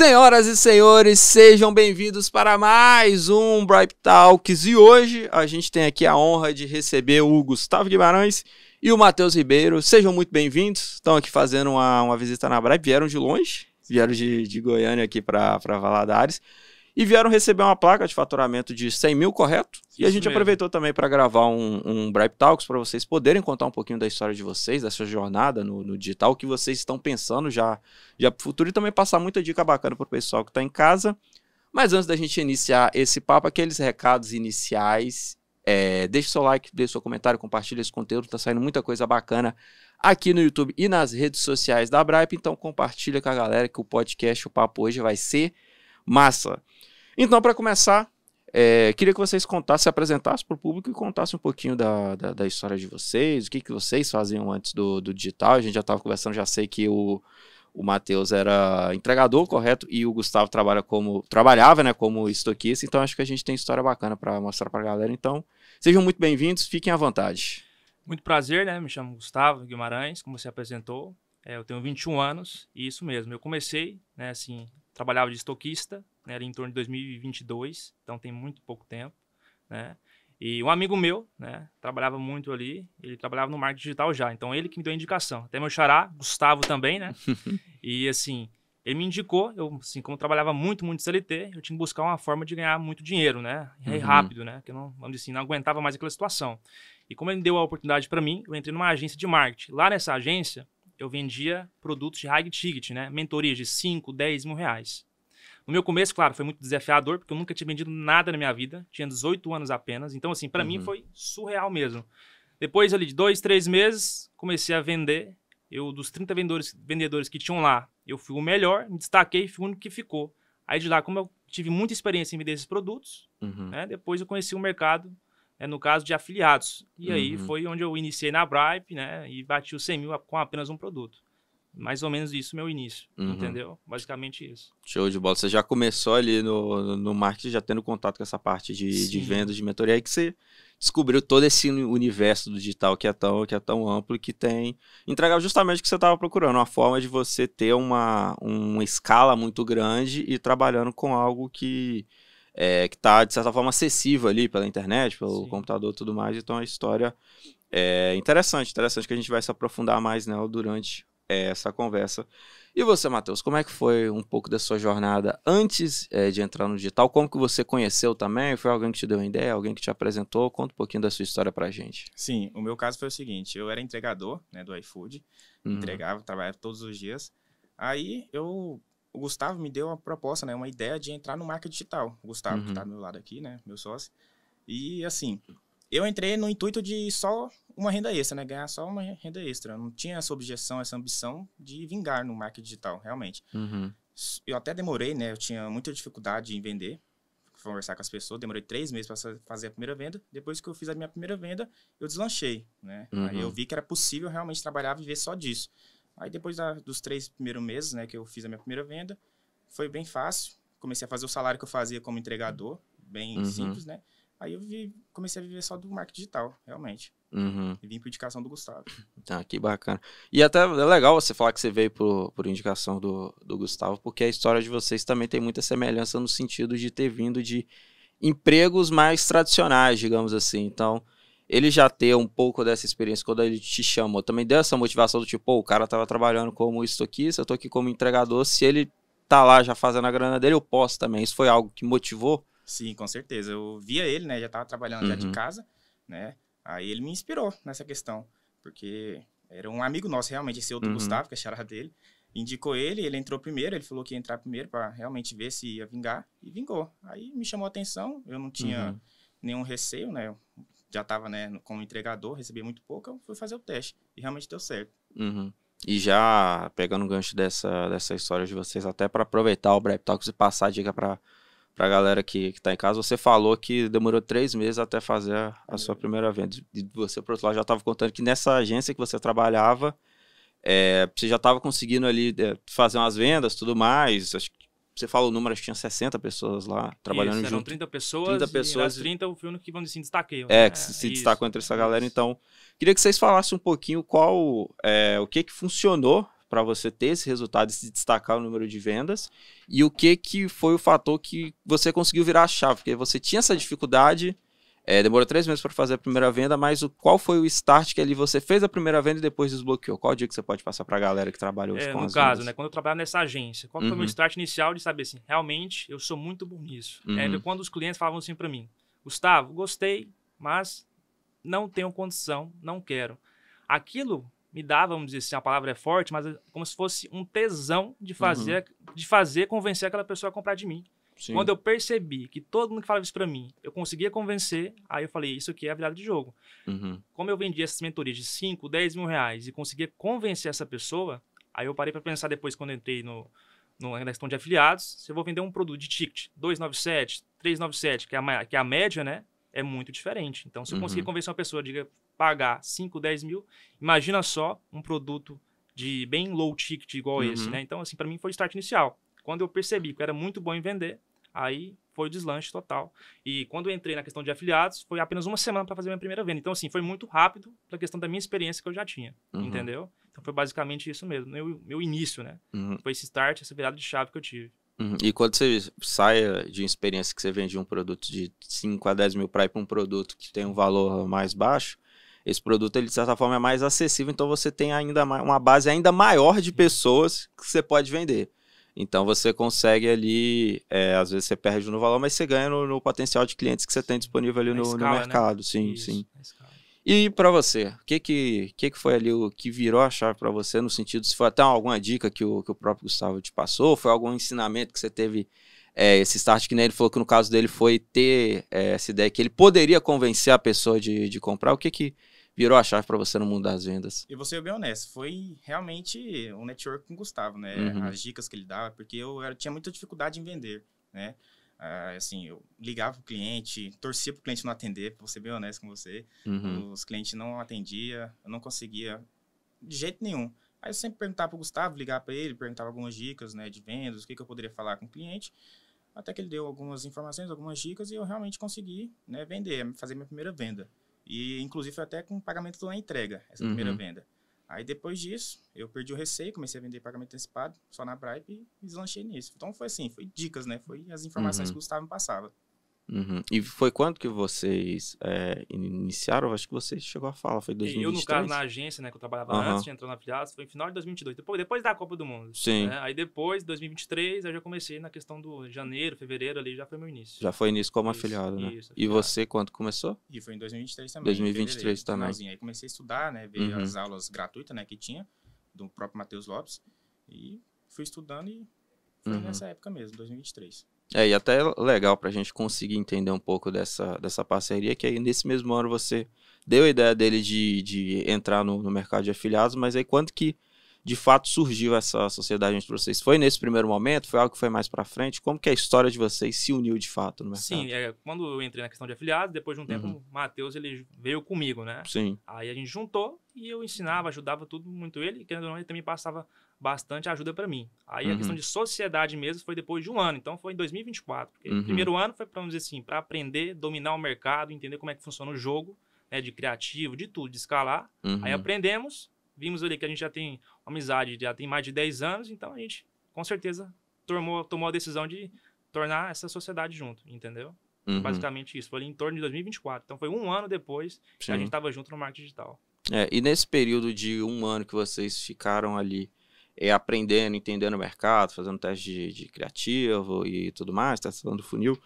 Senhoras e senhores, sejam bem-vindos para mais um Bripe Talks. E hoje a gente tem aqui a honra de receber o Gustavo Guimarães e o Matheus Ribeiro. Sejam muito bem-vindos. Estão aqui fazendo uma visita na Bripe. Vieram de longe, vieram de Goiânia aqui para Valadares. E vieram receber uma placa de faturamento de 100 mil, correto? E a gente aproveitou também para gravar um Bripe Talks para vocês poderem contar um pouquinho da história de vocês, da sua jornada no digital, o que vocês estão pensando já para o futuro e também passar muita dica bacana para o pessoal que está em casa. Mas antes da gente iniciar esse papo, aqueles recados iniciais, deixe seu like, deixe seu comentário, compartilhe esse conteúdo, está saindo muita coisa bacana aqui no YouTube e nas redes sociais da Bripe, então compartilha com a galera que o podcast, o papo hoje vai ser massa. Então, para começar, queria que vocês se apresentassem para o público e contassem um pouquinho da história de vocês, o que vocês faziam antes do digital. A gente já estava conversando, já sei que o Matheus era entregador, correto? E o Gustavo trabalhava, né, como estoquista, então acho que a gente tem história bacana para mostrar para a galera. Então, sejam muito bem-vindos, fiquem à vontade. Muito prazer, né? Me chamo Gustavo Guimarães, como você apresentou. Eu tenho 21 anos e isso mesmo. Eu comecei, né, assim, trabalhava de estoquista, né, era em torno de 2022, então tem muito pouco tempo, né? E um amigo meu, né, trabalhava muito ali, ele trabalhava no marketing digital já, então ele que me deu a indicação. Até meu xará, Gustavo também, né? E assim, ele me indicou, eu assim, como eu trabalhava muito CLT, eu tinha que buscar uma forma de ganhar muito dinheiro, né? E rápido, né? Que eu não, vamos dizer assim, não aguentava mais aquela situação. E como ele deu a oportunidade para mim, eu entrei numa agência de marketing. Lá nessa agência, eu vendia produtos de high ticket, né? Mentorias de 5, 10 mil reais. No meu começo, claro, foi muito desafiador, porque eu nunca tinha vendido nada na minha vida. Tinha 18 anos apenas. Então, assim, para mim foi surreal mesmo. Depois ali de 2, 3 meses, comecei a vender. Eu, dos 30 vendedores que tinham lá, eu fui o melhor, me destaquei e fui o único que ficou. Aí de lá, como eu tive muita experiência em vender esses produtos, né? Depois eu conheci o mercado, no caso de afiliados. E aí foi onde eu iniciei na Bripe, né? E bati os 100 mil com apenas um produto. Mais ou menos isso, meu início, entendeu? Basicamente isso. Show de bola. Você já começou ali no marketing, já tendo contato com essa parte de vendas, de mentoria, aí que você descobriu todo esse universo do digital que é tão amplo e que entregava justamente o que você estava procurando, uma forma de você ter uma escala muito grande e trabalhando com algo que está, de certa forma, acessível ali pela internet, pelo computador e tudo mais. Então, a história é interessante que a gente vai se aprofundar mais nela durante essa conversa. E você, Matheus, como é que foi um pouco da sua jornada antes de entrar no digital? Como que você conheceu também? Foi alguém que te deu uma ideia? Alguém que te apresentou? Conta um pouquinho da sua história pra gente. Sim, o meu caso foi o seguinte, eu era entregador, né, do iFood, entregava, trabalhava todos os dias. Aí o Gustavo me deu uma proposta, né, uma ideia de entrar no marketing digital. O Gustavo, que tá do meu lado aqui, né, meu sócio. E assim, eu entrei no intuito de só uma renda extra, né? Ganhar só uma renda extra. Eu não tinha essa objeção, essa ambição de vingar no marketing digital, realmente. Eu até demorei, né? Eu tinha muita dificuldade em vender, conversar com as pessoas. Demorei 3 meses para fazer a primeira venda. Depois que eu fiz a minha primeira venda, eu deslanchei, né? Aí eu vi que era possível realmente trabalhar e viver só disso. Aí depois dos 3 primeiros meses, né, que eu fiz a minha primeira venda, foi bem fácil. Comecei a fazer o salário que eu fazia como entregador, bem simples, né? Aí eu comecei a viver só do marketing digital, realmente. E vim por indicação do Gustavo. Ah, que bacana. E até é legal você falar que você veio por indicação do Gustavo, porque a história de vocês também tem muita semelhança no sentido de ter vindo de empregos mais tradicionais, digamos assim. Então, ele já ter um pouco dessa experiência quando ele te chamou, também deu essa motivação do tipo, o cara estava trabalhando como estoquista, eu tô aqui como entregador, se ele tá lá já fazendo a grana dele, eu posso também. Isso foi algo que motivou? Sim, com certeza. Eu via ele, né? Já estava trabalhando já de casa, né? Aí ele me inspirou nessa questão, porque era um amigo nosso, realmente, esse outro Gustavo, que é a xará dele, indicou ele entrou primeiro, ele falou que ia entrar primeiro para realmente ver se ia vingar, e vingou. Aí me chamou a atenção, eu não tinha nenhum receio, né? Eu já estava, né, como entregador, recebia muito pouco, eu fui fazer o teste, e realmente deu certo. E já pegando o gancho dessa história de vocês, até para aproveitar o Bripe Talks e passar a dica para a galera que tá em casa, você falou que demorou 3 meses até fazer a sua primeira venda. E você, por outro lado, já estava contando que nessa agência que você trabalhava, você já estava conseguindo ali fazer umas vendas, tudo mais. Acho que você falou o número, acho que tinha 60 pessoas lá trabalhando junto. Eram 30 pessoas, 30 pessoas. E das 30 eu fui o único que, vamos dizer assim, destaquei. Que se destacou entre essa galera. Então, queria que vocês falassem um pouquinho o que funcionou para você ter esse resultado e se destacar o número de vendas? E o que foi o fator que você conseguiu virar a chave? Porque você tinha essa dificuldade, demorou 3 meses para fazer a primeira venda, mas qual foi o start que ali você fez a primeira venda e depois desbloqueou? Qual o dia que você pode passar para a galera que trabalha hoje com as vendas? No caso, né, quando eu trabalhava nessa agência, qual foi o meu start inicial de saber assim, realmente eu sou muito bom nisso? Quando os clientes falavam assim para mim, Gustavo, gostei, mas não tenho condição, não quero. Aquilo me dava, vamos dizer assim, a palavra é forte, mas é como se fosse um tesão de fazer convencer aquela pessoa a comprar de mim. Sim. Quando eu percebi que todo mundo que falava isso pra mim, eu conseguia convencer, aí eu falei, isso aqui é a virada de jogo. Como eu vendia essas mentorias de 5, 10 mil reais e conseguia convencer essa pessoa, aí eu parei pra pensar depois, quando eu entrei na questão de afiliados, se eu vou vender um produto de ticket, 297, 397, que é a média, né, é muito diferente. Então, se eu conseguir convencer uma pessoa a pagar 5, 10 mil, imagina só um produto de bem low ticket igual esse, né? Então, assim, pra mim foi o start inicial. Quando eu percebi que eu era muito bom em vender, aí foi o deslanche total. E quando eu entrei na questão de afiliados, foi apenas 1 semana para fazer minha primeira venda. Então, assim, foi muito rápido pela questão da minha experiência que eu já tinha, entendeu? Então, foi basicamente isso mesmo, meu início, né? Foi esse start, essa virada de chave que eu tive. E quando você sai de uma experiência que você vende um produto de 5 a 10 mil para ir para um produto que tem um valor mais baixo, esse produto, ele, de certa forma, é mais acessível, então você tem ainda uma base ainda maior de pessoas que você pode vender. Então você consegue ali, às vezes você perde no valor, mas você ganha no potencial de clientes que você tem disponível ali no mercado. Né? Sim, isso, sim. E para você, o que foi ali o que virou a chave para você, no sentido, se foi até alguma dica que o próprio Gustavo te passou, foi algum ensinamento que você teve, esse start que nem ele falou que no caso dele foi ter essa ideia que ele poderia convencer a pessoa de comprar, o que virou a chave para você no mundo das vendas? E vou ser bem honesto, foi realmente um network com o Gustavo, né? As dicas que ele dava, porque eu tinha muita dificuldade em vender, né? Assim, eu ligava pro cliente, torcia pro cliente não atender, pra ser bem honesto com você. Os clientes não atendiam, eu não conseguia de jeito nenhum. Aí eu sempre perguntava pro Gustavo, ligava para ele, perguntava algumas dicas, né, de vendas, o que eu poderia falar com o cliente. Até que ele deu algumas informações, algumas dicas, e eu realmente consegui, né, vender, fazer minha primeira venda. E, inclusive, foi até com pagamento na entrega, essa primeira venda. Aí, depois disso, eu perdi o receio, comecei a vender pagamento antecipado, só na Bripe, e deslanchei nisso. Então, foi assim, foi dicas, né? Foi as informações que o Gustavo me passava. E foi quando que vocês iniciaram? Eu acho que você chegou a falar, foi 2023? Eu, no caso, na agência, né, que eu trabalhava antes de entrar na afiliados, foi no final de 2022, depois da Copa do Mundo. Sim. Né? Aí depois, 2023, eu já comecei na questão do janeiro, fevereiro, ali já foi meu início. Já foi início como afiliado, né? Isso, e você, quando começou? E foi em 2023 também. 2023 também. Aí comecei a estudar, né, ver as aulas gratuitas, né, que tinha, do próprio Matheus Lopes, e fui estudando e foi nessa época mesmo, 2023. E até legal pra gente conseguir entender um pouco dessa parceria, que aí nesse mesmo ano você deu a ideia dele de entrar no mercado de afiliados, mas aí quando que de fato surgiu essa sociedade entre vocês? Foi nesse primeiro momento? Foi algo que foi mais pra frente? Como que a história de vocês se uniu de fato no mercado? Sim, quando eu entrei na questão de afiliados, depois de um tempo o Matheus ele veio comigo, né? Sim. Aí a gente juntou e eu ensinava, ajudava tudo muito ele, e querendo ou não, ele também passava bastante ajuda para mim. Aí a questão de sociedade mesmo foi depois de um ano, então foi em 2024. Porque o primeiro ano foi, vamos dizer assim, para aprender, dominar o mercado, entender como é que funciona o jogo, né, de criativo, de tudo, de escalar. Aí aprendemos, vimos ali que a gente já tem uma amizade, já tem mais de 10 anos, então a gente, com certeza, tomou a decisão de tornar essa sociedade junto, entendeu? Basicamente isso, foi ali em torno de 2024. Então foi um ano depois que a gente estava junto no marketing digital. E nesse período de um ano que vocês ficaram ali, aprendendo, entendendo o mercado, fazendo teste de criativo e tudo mais, testando funil,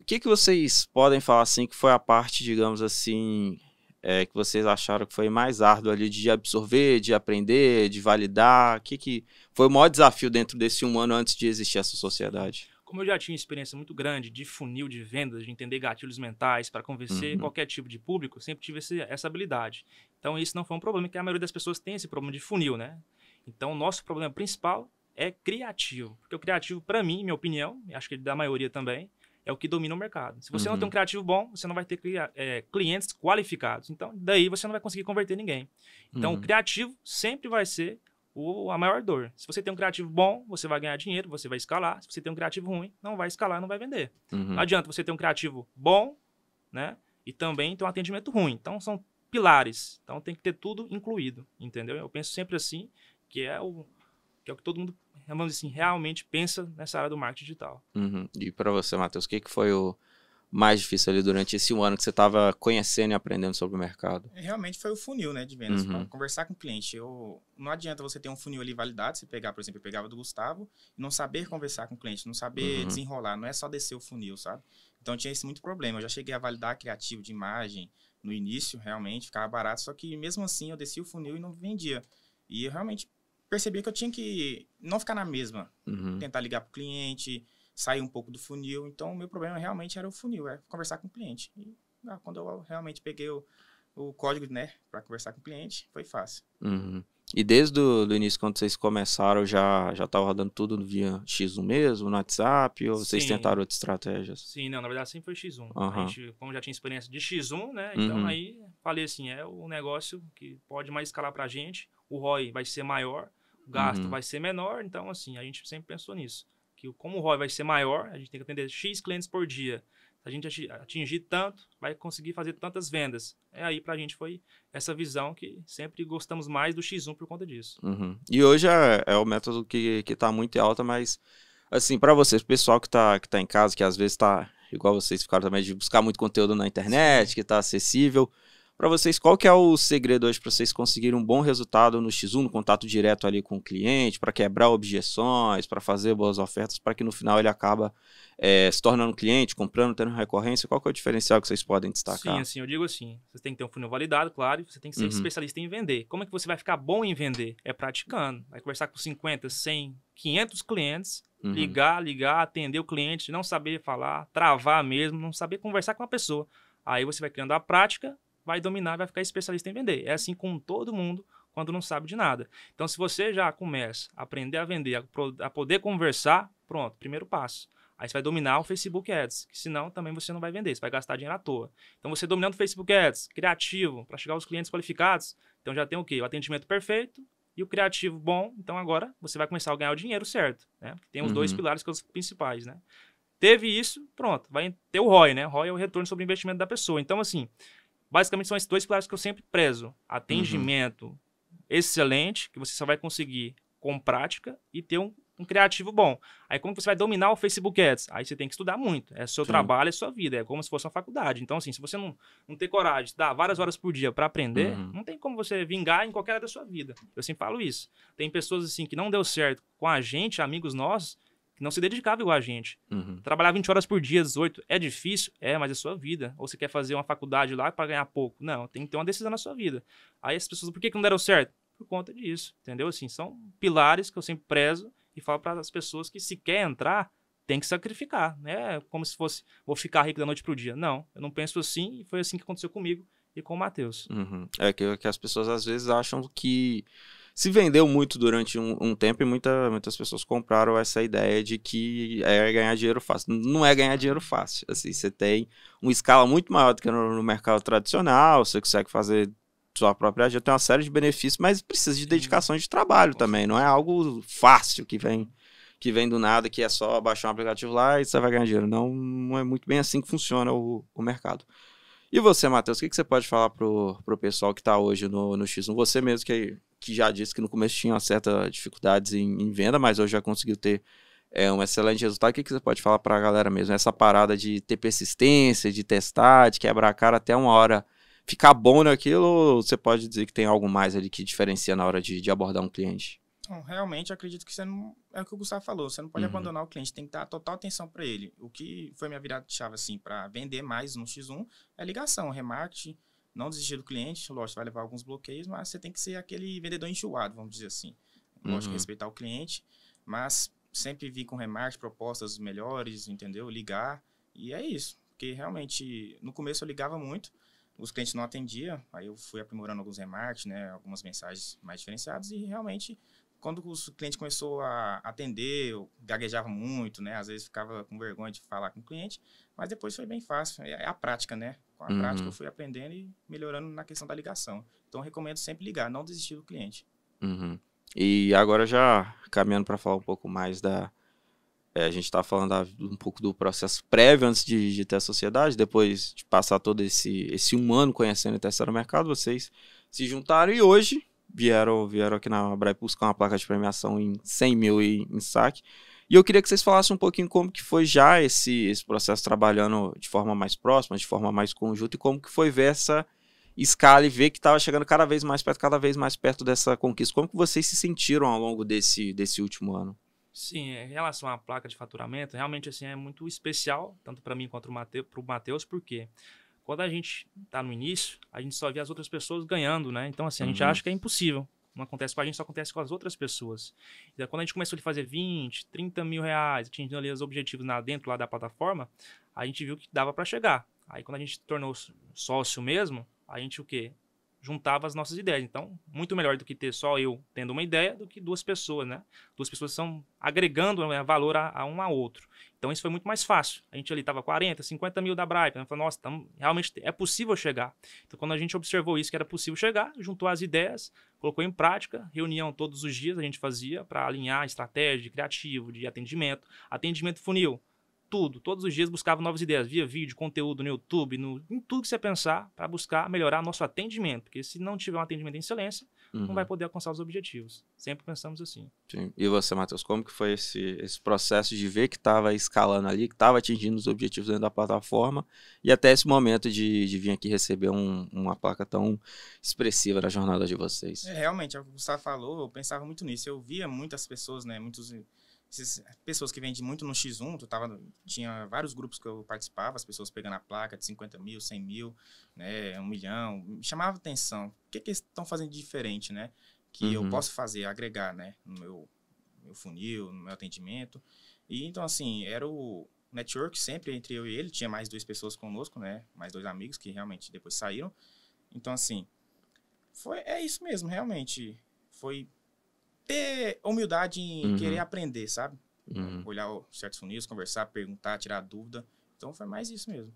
o que vocês podem falar assim que foi a parte, digamos assim, que vocês acharam que foi mais árdua ali de absorver, de aprender, de validar? O que foi o maior desafio dentro desse um ano antes de existir essa sociedade? Como eu já tinha experiência muito grande de funil de vendas, de entender gatilhos mentais para convencer qualquer tipo de público, sempre tive essa habilidade. Então, isso não foi um problema, porque a maioria das pessoas tem esse problema de funil, né? Então, o nosso problema principal é criativo. Porque o criativo, para mim, minha opinião, acho que da maioria também, é o que domina o mercado. Se você não tem um criativo bom, você não vai ter clientes qualificados. Então, daí você não vai conseguir converter ninguém. Então, o criativo sempre vai ser a maior dor. Se você tem um criativo bom, você vai ganhar dinheiro, você vai escalar. Se você tem um criativo ruim, não vai escalar, não vai vender. Não adianta você ter um criativo bom, né? E também ter um atendimento ruim. Então, são pilares. Então, tem que ter tudo incluído, entendeu? Eu penso sempre assim. que é o que todo mundo, vamos dizer assim, realmente pensa nessa área do marketing digital. E para você, Matheus, o que foi o mais difícil ali durante esse um ano que você estava conhecendo e aprendendo sobre o mercado? Realmente foi o funil, né, de vendas, para conversar com o cliente. Não adianta você ter um funil ali validado, você pegar, por exemplo, eu pegava do Gustavo, e não saber conversar com o cliente, não saber desenrolar, não é só descer o funil, sabe? Então tinha esse muito problema. Eu já cheguei a validar criativo de imagem no início, realmente, ficava barato, só que mesmo assim eu descia o funil e não vendia. E eu realmente percebi que eu tinha que não ficar na mesma, tentar ligar para o cliente, sair um pouco do funil. Então, o meu problema realmente era o funil, conversar com o cliente. E quando eu realmente peguei o código, né, para conversar com o cliente, foi fácil. E desde o início, quando vocês começaram, já estava rodando tudo via X1 mesmo, no WhatsApp, ou vocês tentaram outras estratégias? Sim, não, na verdade sempre foi X1. A gente, como já tinha experiência de X1, né, então aí falei assim, é o negócio que pode mais escalar pra gente, o ROI vai ser maior, o gasto vai ser menor, então assim, a gente sempre pensou nisso. Que como o ROI vai ser maior, a gente tem que atender X clientes por dia. Se a gente atingir tanto, vai conseguir fazer tantas vendas. Aí pra gente foi essa visão que sempre gostamos mais do X1 por conta disso. E hoje é o método que tá muito em alta, mas assim, pra vocês, pessoal que tá em casa, que às vezes tá, igual vocês ficaram também, de buscar muito conteúdo na internet, que tá acessível, para vocês, qual que é o segredo hoje para vocês conseguirem um bom resultado no X1, no contato direto ali com o cliente, para quebrar objeções, para fazer boas ofertas, para que no final ele acaba se tornando cliente, comprando, tendo recorrência? Qual que é o diferencial que vocês podem destacar? Sim, assim, eu digo assim, você tem que ter um funil validado, claro, e você tem que ser especialista em vender. Como é que você vai ficar bom em vender? É praticando. Vai conversar com 50, 100, 500 clientes, ligar, atender o cliente, não saber falar, travar mesmo, não saber conversar com a pessoa. Aí você vai criando a prática, vai dominar, vai ficar especialista em vender. É assim com todo mundo quando não sabe de nada. Então, se você já começa a aprender a vender, a poder conversar, pronto, primeiro passo. Aí você vai dominar o Facebook Ads, que senão também você não vai vender, você vai gastar dinheiro à toa. Então, você dominando o Facebook Ads, criativo, para chegar aos clientes qualificados, então já tem o quê? O atendimento perfeito e o criativo bom. Então, agora você vai começar a ganhar o dinheiro certo, né? Tem os dois pilares que são os principais, né? Teve isso, pronto, vai ter o ROI, né? ROI é o retorno sobre o investimento da pessoa. Então, assim, basicamente são esses dois pilares que eu sempre prezo. Atendimento excelente, que você só vai conseguir com prática, e ter um criativo bom. Aí como que você vai dominar o Facebook Ads? Aí você tem que estudar muito. É seu trabalho, é sua vida. É como se fosse uma faculdade. Então, assim, se você não ter coragem de dar várias horas por dia para aprender, não tem como você vingar em qualquer área da sua vida. Eu sempre falo isso. Tem pessoas assim que não deu certo com a gente, amigos nossos, que não se dedicavam igual a gente. Trabalhar 20 horas por dia, 18, é difícil? É, mas é sua vida. Ou você quer fazer uma faculdade lá para ganhar pouco? Não, tem que ter uma decisão na sua vida. Aí as pessoas, por que não deram certo? Por conta disso, entendeu? Assim, são pilares que eu sempre prezo e falo para as pessoas que se quer entrar, tem que sacrificar. Não é como se fosse, vou ficar rico da noite pro dia. Não, eu não penso assim, e foi assim que aconteceu comigo e com o Matheus. É que as pessoas às vezes acham que se vendeu muito durante um tempo e muitas pessoas compraram essa ideia de que é ganhar dinheiro fácil. Não é ganhar dinheiro fácil. Assim, você tem uma escala muito maior do que no mercado tradicional, você consegue fazer sua própria agenda, tem uma série de benefícios, mas precisa de dedicação de trabalho também. Não é algo fácil que vem do nada, que é só baixar um aplicativo lá e você vai ganhar dinheiro. Não é muito bem assim que funciona o mercado. E você, Matheus, o que você pode falar pro pessoal que está hoje no X1? Você mesmo que já disse que no começo tinha uma certa dificuldades em venda, mas hoje já conseguiu ter um excelente resultado. O que você pode falar para a galera mesmo? Essa parada de ter persistência, de testar, de quebrar a cara até uma hora ficar bom naquilo, ou você pode dizer que tem algo mais ali que diferencia na hora de abordar um cliente? Não, realmente, eu acredito que você não... É o que o Gustavo falou, você não pode abandonar o cliente, tem que dar total atenção para ele. O que foi minha virada de chave, assim, para vender mais no X1 é ligação, remarketing, não desistir do cliente. Lógico, vai levar alguns bloqueios, mas você tem que ser aquele vendedor enxuado, vamos dizer assim. Lógico, respeitar o cliente, mas sempre vir com remarketing, propostas melhores, entendeu? Ligar, e é isso. Porque realmente, no começo eu ligava muito, os clientes não atendiam, aí eu fui aprimorando alguns remarketing, né, algumas mensagens mais diferenciadas, e realmente, quando o cliente começou a atender, eu gaguejava muito, né, às vezes ficava com vergonha de falar com o cliente, mas depois foi bem fácil, é a prática, né, com a prática eu fui aprendendo e melhorando na questão da ligação. Então, eu recomendo sempre ligar, não desistir do cliente. E agora já caminhando para falar um pouco mais a gente está falando um pouco do processo prévio antes de ter a sociedade, depois de passar todo esse um ano conhecendo e testando o mercado, vocês se juntaram e hoje, vieram aqui na Bripe buscar uma placa de premiação em 100 mil em saque. E eu queria que vocês falassem um pouquinho como que foi já esse processo trabalhando de forma mais próxima, de forma mais conjunta, e como que foi ver essa escala e ver que estava chegando cada vez mais perto dessa conquista. Como que vocês se sentiram ao longo desse último ano? Sim, em relação à placa de faturamento, realmente assim, é muito especial, tanto para mim quanto para o Matheus, porque quando a gente está no início, a gente só vê as outras pessoas ganhando, né? Então, assim, a gente acha que é impossível. Não acontece com a gente, só acontece com as outras pessoas. Então, quando a gente começou a fazer 20, 30 mil reais, atingindo ali os objetivos dentro lá da plataforma, a gente viu que dava para chegar. Aí, quando a gente tornou sócio mesmo, a gente o quê? Juntava as nossas ideias. Então, muito melhor do que ter só eu tendo uma ideia do que duas pessoas, né? Duas pessoas estão agregando, né, valor a um ao outro. Então, isso foi muito mais fácil. A gente ali estava 40, 50 mil da Bripe. Né? Falou, nossa, realmente é possível chegar. Então, quando a gente observou isso, que era possível chegar, juntou as ideias, colocou em prática, reunião todos os dias a gente fazia para alinhar a estratégia de criativo, de atendimento funil. Tudo, todos os dias buscava novas ideias, via vídeo, conteúdo no YouTube, em tudo que você pensar, para buscar melhorar nosso atendimento. Porque se não tiver um atendimento em excelência, não vai poder alcançar os objetivos. Sempre pensamos assim. Sim. E você, Matheus, como que foi esse processo de ver que estava escalando ali, que estava atingindo os objetivos dentro da plataforma, e até esse momento de vir aqui receber uma placa tão expressiva na jornada de vocês? Realmente, é o que o Gustavo falou, eu pensava muito nisso. Eu via muitas pessoas, né, essas pessoas que vendem muito no X1, tinha vários grupos que eu participava, as pessoas pegando a placa de 50 mil, 100 mil, né, 1 milhão, me chamava atenção. O que eles estão fazendo de diferente, né? Que eu posso fazer, agregar, né, no meu funil, no meu atendimento. E então, assim, era o network sempre entre eu e ele, tinha mais 2 pessoas conosco, né, mais 2 amigos que realmente depois saíram. Então, assim, é isso mesmo, realmente, foi ter humildade em querer aprender, sabe? Olhar certos funis, conversar, perguntar, tirar dúvida. Então foi mais isso mesmo.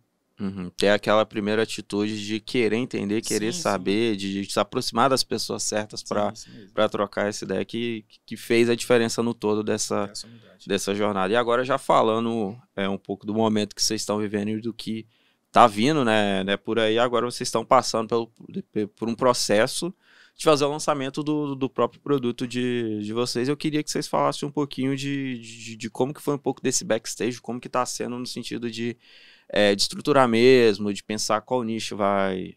Ter aquela primeira atitude de querer entender, querer saber, de se aproximar das pessoas certas para trocar essa ideia que fez a diferença no todo dessa jornada. E agora já falando um pouco do momento que vocês estão vivendo e do que tá vindo, né, por aí, agora vocês estão passando por um processo de fazer o lançamento do próprio produto de vocês. Eu queria que vocês falassem um pouquinho de como que foi um pouco desse backstage, como que está sendo no sentido de estruturar mesmo, de pensar qual nicho vai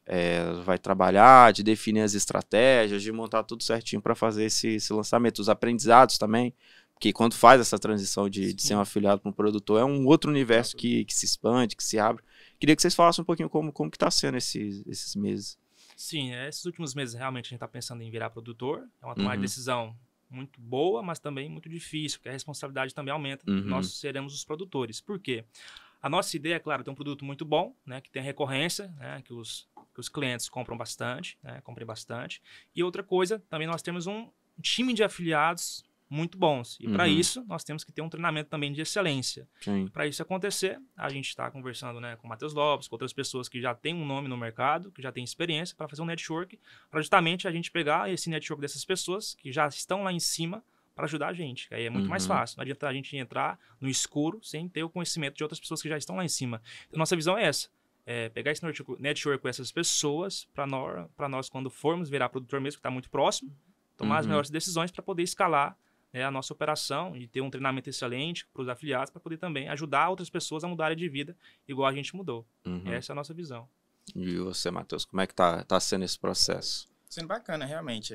trabalhar, de definir as estratégias, de montar tudo certinho para fazer esse lançamento. Os aprendizados também, porque quando faz essa transição de ser um afiliado para um produtor, é um outro universo que se expande, que se abre. Queria que vocês falassem um pouquinho como que está sendo esses meses. Sim, esses últimos meses realmente a gente está pensando em virar produtor. É uma tomada de decisão muito boa, mas também muito difícil, porque a responsabilidade também aumenta. Nós seremos os produtores. Por quê? A nossa ideia, é claro, ter um produto muito bom, né, que tem recorrência, né, que os clientes compram bastante, né, comprem bastante. E outra coisa, também nós temos um time de afiliados muito bons. E para isso, nós temos que ter um treinamento também de excelência. Para isso acontecer, a gente está conversando, né, com o Matheus Lopes, com outras pessoas que já têm um nome no mercado, que já têm experiência, para fazer um network, para justamente a gente pegar esse network dessas pessoas que já estão lá em cima para ajudar a gente. Aí é muito mais fácil. Não adianta a gente entrar no escuro sem ter o conhecimento de outras pessoas que já estão lá em cima. Então, nossa visão é essa. Pegar esse network com essas pessoas para nós, quando formos virar produtor mesmo, que está muito próximo, tomar as melhores decisões para poder escalar a nossa operação e ter um treinamento excelente para os afiliados, para poder também ajudar outras pessoas a mudarem de vida igual a gente mudou. Essa é a nossa visão. E você, Matheus, como é que tá sendo esse processo? Sendo bacana, realmente.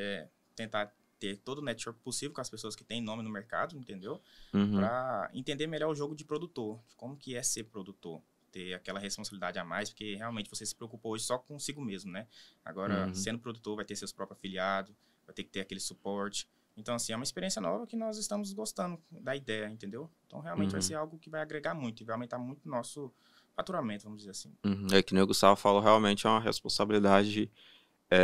Tentar ter todo o network possível com as pessoas que têm nome no mercado, entendeu? Para entender melhor o jogo de produtor. Como que é ser produtor. Ter aquela responsabilidade a mais, porque realmente você se preocupa hoje só consigo mesmo, né? Agora, sendo produtor, vai ter seus próprios afiliados, vai ter que ter aquele suporte. Então, assim, é uma experiência nova que nós estamos gostando da ideia, entendeu? Então, realmente vai ser algo que vai agregar muito e vai aumentar muito o nosso faturamento, vamos dizer assim. É que nem o Gustavo falou, realmente é uma responsabilidade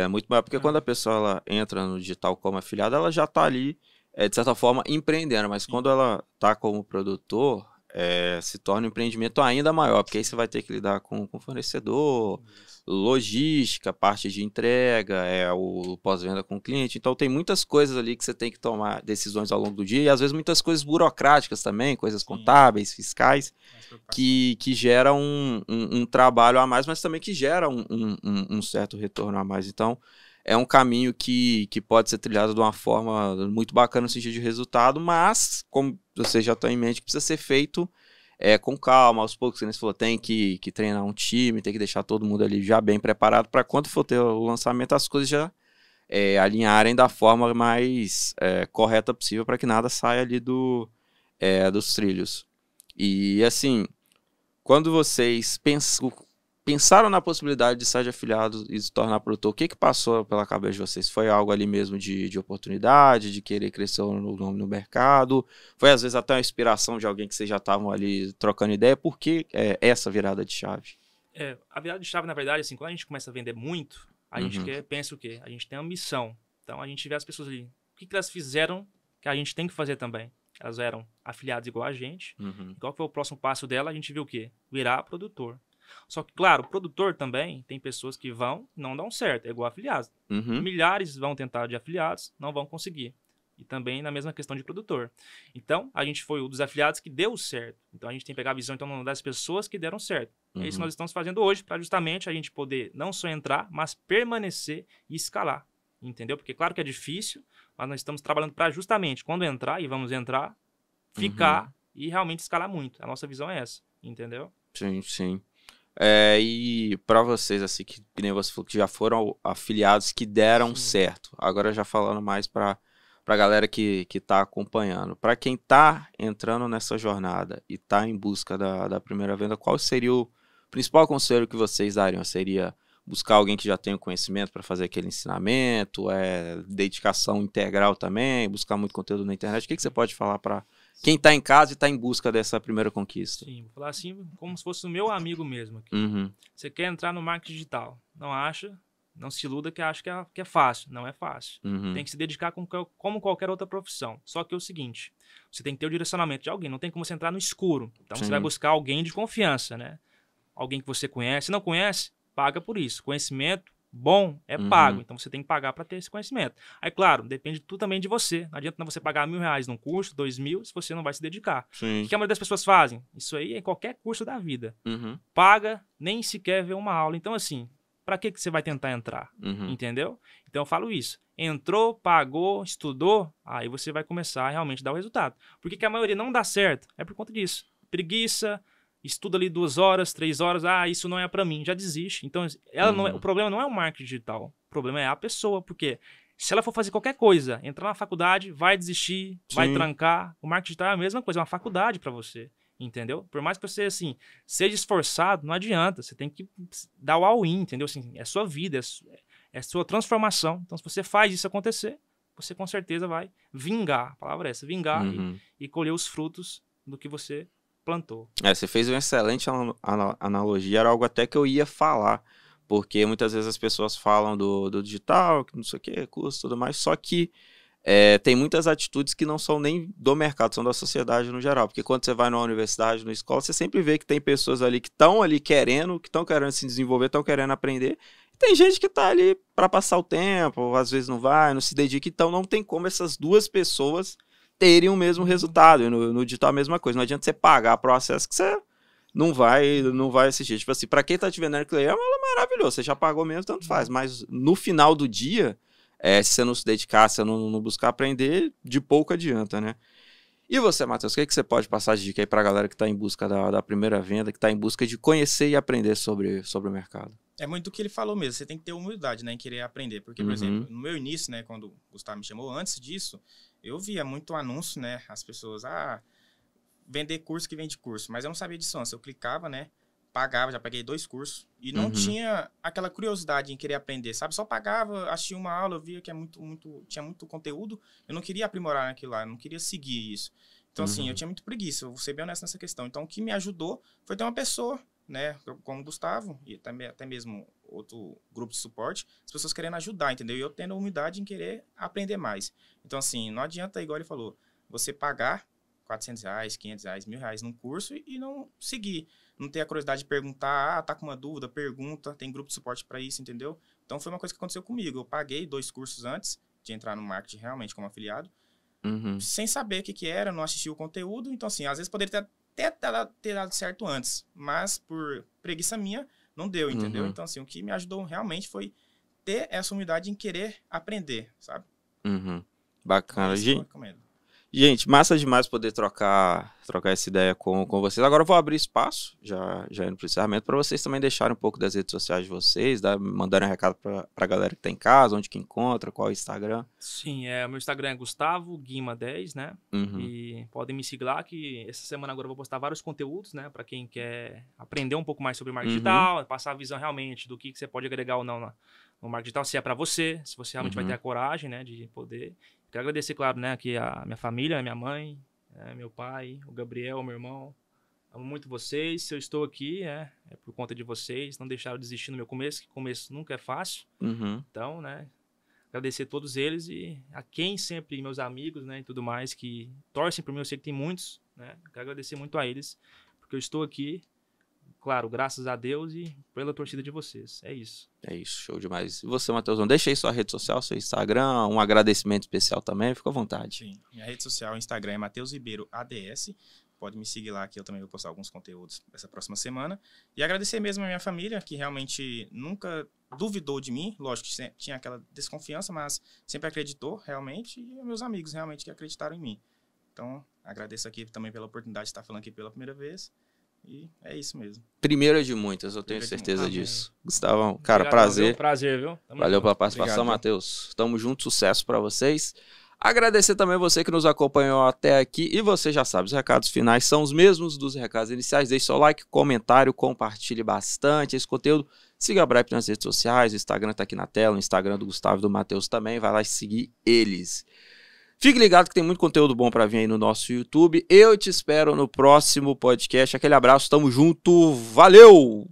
muito maior, porque quando a pessoa ela entra no digital como afiliada, ela já está ali, de certa forma, empreendendo, mas quando ela está como produtor, se torna um empreendimento ainda maior, porque aí você vai ter que lidar com fornecedor, logística, parte de entrega, o pós-venda com o cliente. Então tem muitas coisas ali que você tem que tomar decisões ao longo do dia, e às vezes muitas coisas burocráticas também, coisas contábeis, fiscais, que geram um trabalho a mais, mas também que geram um certo retorno a mais. Então é um caminho que pode ser trilhado de uma forma muito bacana no sentido de resultado, mas, como você já tem em mente, precisa ser feito com calma, aos poucos, como você falou, tem que treinar um time, tem que deixar todo mundo ali já bem preparado para quando for ter o lançamento, as coisas já alinharem da forma mais correta possível para que nada saia ali dos trilhos. E assim, quando vocês pensaram na possibilidade de sair de afiliado e se tornar produtor, o que passou pela cabeça de vocês? Foi algo ali mesmo de oportunidade, de querer crescer o nome no mercado? Foi às vezes até uma inspiração de alguém que vocês já estavam ali trocando ideia? Por que essa virada de chave? A virada de chave, na verdade, assim, quando a gente começa a vender muito, a gente pensa o quê? A gente tem ambição. Então a gente vê as pessoas ali, o que elas fizeram que a gente tem que fazer também? Elas eram afiliadas igual a gente. Qual foi o próximo passo dela? A gente viu o quê? Virar produtor. Só que, claro, produtor também tem pessoas que não dão certo, é igual afiliados. Milhares vão tentar de afiliados, não vão conseguir. E também na mesma questão de produtor. Então, a gente foi um dos afiliados que deu certo. Então, a gente tem que pegar a visão então, das pessoas que deram certo. É isso que nós estamos fazendo hoje, para justamente a gente poder não só entrar, mas permanecer e escalar. Entendeu? Porque, claro que é difícil, mas nós estamos trabalhando para justamente, quando entrar, e vamos entrar, ficar e realmente escalar muito. A nossa visão é essa. Entendeu? Sim, sim. E para vocês, assim, que nem você falou, que já foram afiliados que deram certo. Agora já falando mais para a galera que está acompanhando. Para quem está entrando nessa jornada e está em busca da primeira venda, qual seria o principal conselho que vocês dariam? Seria buscar alguém que já tenha o conhecimento para fazer aquele ensinamento, dedicação integral também, buscar muito conteúdo na internet? O que você pode falar para quem está em casa e está em busca dessa primeira conquista? Sim, vou falar assim como se fosse o meu amigo mesmo. Aqui. Você quer entrar no marketing digital, não se iluda que acha que é fácil. Não é fácil. Tem que se dedicar como qualquer outra profissão. Só que é o seguinte, você tem que ter o direcionamento de alguém, não tem como você entrar no escuro. Então você vai buscar alguém de confiança, né? Alguém que você conhece. Se não conhece, paga por isso. Conhecimento bom é pago, então você tem que pagar para ter esse conhecimento. Aí, claro, depende tudo também de você. Não adianta você pagar R$1.000 num curso, 2.000, se você não vai se dedicar. Sim. O que a maioria das pessoas fazem? Isso aí é em qualquer curso da vida. Paga, nem sequer vê uma aula. Então, assim, para que você vai tentar entrar? Entendeu? Então, eu falo isso. Entrou, pagou, estudou, aí você vai começar a realmente dar o resultado. Por que a maioria não dá certo? É por conta disso. Preguiça, estuda ali 2 horas, 3 horas, isso não é para mim, já desiste. Então, o problema não é o marketing digital, o problema é a pessoa, porque se ela for fazer qualquer coisa, entrar na faculdade, vai desistir, vai trancar. O marketing digital é a mesma coisa, é uma faculdade para você, entendeu? Por mais que você, assim, seja esforçado, não adianta, você tem que dar o all-in, entendeu? Assim, é sua vida, é sua transformação. Então, se você faz isso acontecer, você com certeza vai vingar, a palavra é essa, vingar e colher os frutos do que você plantou. Você fez uma excelente analogia, era algo até que eu ia falar, porque muitas vezes as pessoas falam do digital, que não sei o que, curso e tudo mais, só que tem muitas atitudes que não são nem do mercado, são da sociedade no geral, porque quando você vai numa universidade, numa escola, você sempre vê que tem pessoas ali que estão ali querendo se desenvolver, estão querendo aprender, e tem gente que está ali para passar o tempo, às vezes não vai, não se dedica, então não tem como essas duas pessoas terem o mesmo resultado. E no digital a mesma coisa. Não adianta você pagar para o acesso que você não vai assistir. Tipo assim, para quem tá te vendendo aquilo aí, é maravilhoso. Você já pagou mesmo, tanto faz. Mas no final do dia, se você não se dedicar, se você não buscar aprender, de pouco adianta, né? E você, Matheus, o que você pode passar de dica aí para a galera que está em busca da primeira venda, que está em busca de conhecer e aprender sobre o mercado? É muito do que ele falou mesmo. Você tem que ter humildade, né, em querer aprender. Porque, por exemplo, no meu início, né, quando o Gustavo me chamou, antes disso, eu via muito anúncio, né, as pessoas, vender curso que vende curso. Mas eu não sabia disso antes. Eu clicava, né, pagava, já paguei 2 cursos. E não tinha aquela curiosidade em querer aprender, sabe? Só pagava, assistia uma aula, eu via que tinha muito conteúdo. Eu não queria aprimorar naquilo lá, eu não queria seguir isso. Então, assim, eu tinha muito preguiça, eu vou ser bem honesto nessa questão. Então, o que me ajudou foi ter uma pessoa, né, como o Gustavo, e até mesmo outro grupo de suporte, as pessoas querendo ajudar, entendeu? E eu tendo a humildade em querer aprender mais. Então, assim, não adianta, igual ele falou, você pagar R$400, R$500, R$1.000 num curso e não seguir. Não ter a curiosidade de perguntar, tá com uma dúvida, pergunta, tem grupo de suporte para isso, entendeu? Então, foi uma coisa que aconteceu comigo. Eu paguei 2 cursos antes de entrar no marketing realmente como afiliado, sem saber o que era, não assisti o conteúdo. Então, assim, às vezes poderia ter dado certo antes, mas por preguiça minha, não deu, entendeu? Então, assim, o que me ajudou realmente foi ter essa humildade em querer aprender, sabe? Bacana. Isso eu recomendo. Gente, massa demais poder trocar essa ideia com vocês. Agora eu vou abrir espaço, já indo para o encerramento, para vocês também deixarem um pouco das redes sociais de vocês, mandarem um recado para a galera que está em casa, onde que encontra, qual é o Instagram. Sim, o meu Instagram é Gustavo Guima 10, né? E podem me seguir lá, que essa semana agora eu vou postar vários conteúdos, né? Para quem quer aprender um pouco mais sobre marketing digital, passar a visão realmente do que você pode agregar ou não no marketing digital, se é para você, se você realmente vai ter a coragem, né? De poder... Quero agradecer, claro, né, aqui a minha família, a minha mãe, meu pai, o Gabriel, meu irmão. Amo muito vocês. Se eu estou aqui, é por conta de vocês. Não deixaram de desistir no meu começo, que começo nunca é fácil. Então, né, agradecer a todos eles e a quem sempre, meus amigos, né, e tudo mais, que torcem por mim. Eu sei que tem muitos, né. Quero agradecer muito a eles, porque eu estou aqui, claro, graças a Deus e pela torcida de vocês. É isso. É isso, show demais. E você, Matheusão, deixa aí sua rede social, seu Instagram, um agradecimento especial também, fica à vontade. Sim, minha rede social, o Instagram é Matheus Ribeiro ADS. Pode me seguir lá, que eu também vou postar alguns conteúdos essa próxima semana. E agradecer mesmo a minha família, que realmente nunca duvidou de mim. Lógico que tinha aquela desconfiança, mas sempre acreditou realmente. E meus amigos realmente que acreditaram em mim. Então, agradeço aqui também pela oportunidade de estar falando aqui pela primeira vez. E é isso mesmo. Primeira de muitas, eu tenho certeza disso. Gustavão, cara, Obrigado, prazer. Viu? Prazer, viu? Valeu pela participação, Matheus. Tamo junto, sucesso pra vocês. Agradecer também você que nos acompanhou até aqui. E você já sabe, os recados finais são os mesmos dos recados iniciais. Deixe seu like, comentário, compartilhe bastante esse conteúdo. Siga a Bripe nas redes sociais, o Instagram tá aqui na tela, o Instagram do Gustavo e do Matheus também. Vai lá seguir eles. Fique ligado que tem muito conteúdo bom pra vir aí no nosso YouTube. Eu te espero no próximo podcast. Aquele abraço, tamo junto, valeu!